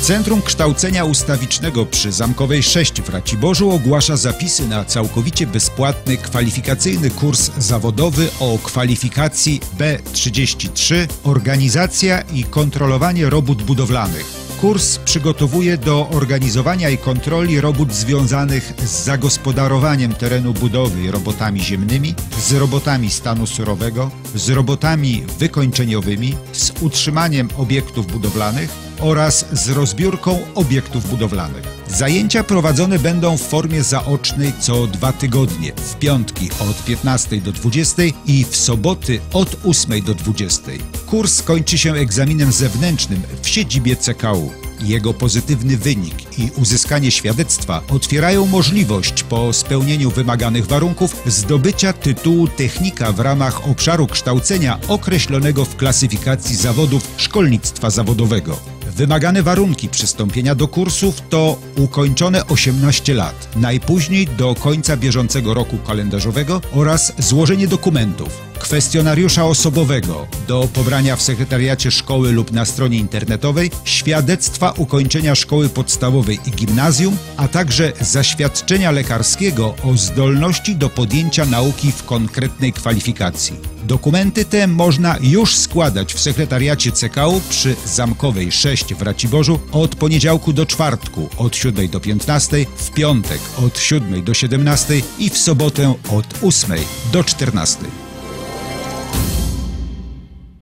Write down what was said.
Centrum Kształcenia Ustawicznego przy Zamkowej 6 w Raciborzu ogłasza zapisy na całkowicie bezpłatny kwalifikacyjny kurs zawodowy o kwalifikacji B33 Organizacja i kontrolowanie robót budowlanych. Kurs przygotowuje do organizowania i kontroli robót związanych z zagospodarowaniem terenu budowy i robotami ziemnymi, z robotami stanu surowego, z robotami wykończeniowymi, z utrzymaniem obiektów budowlanych oraz z rozbiórką obiektów budowlanych. Zajęcia prowadzone będą w formie zaocznej co 2 tygodnie, w piątki od 15 do 20 i w soboty od 8 do 20. Kurs kończy się egzaminem zewnętrznym w siedzibie CKU. Jego pozytywny wynik i uzyskanie świadectwa otwierają możliwość po spełnieniu wymaganych warunków zdobycia tytułu technika w ramach obszaru kształcenia określonego w klasyfikacji zawodów szkolnictwa zawodowego. Wymagane warunki przystąpienia do kursów to ukończone 18 lat, najpóźniej do końca bieżącego roku kalendarzowego oraz złożenie dokumentów, kwestionariusza osobowego do pobrania w sekretariacie szkoły lub na stronie internetowej, świadectwa ukończenia szkoły podstawowej i gimnazjum, a także zaświadczenia lekarskiego o zdolności do podjęcia nauki w konkretnej kwalifikacji. Dokumenty te można już składać w sekretariacie CKU przy Zamkowej 6 w Raciborzu od poniedziałku do czwartku od 7 do 15, w piątek od 7 do 17 i w sobotę od 8 do 14.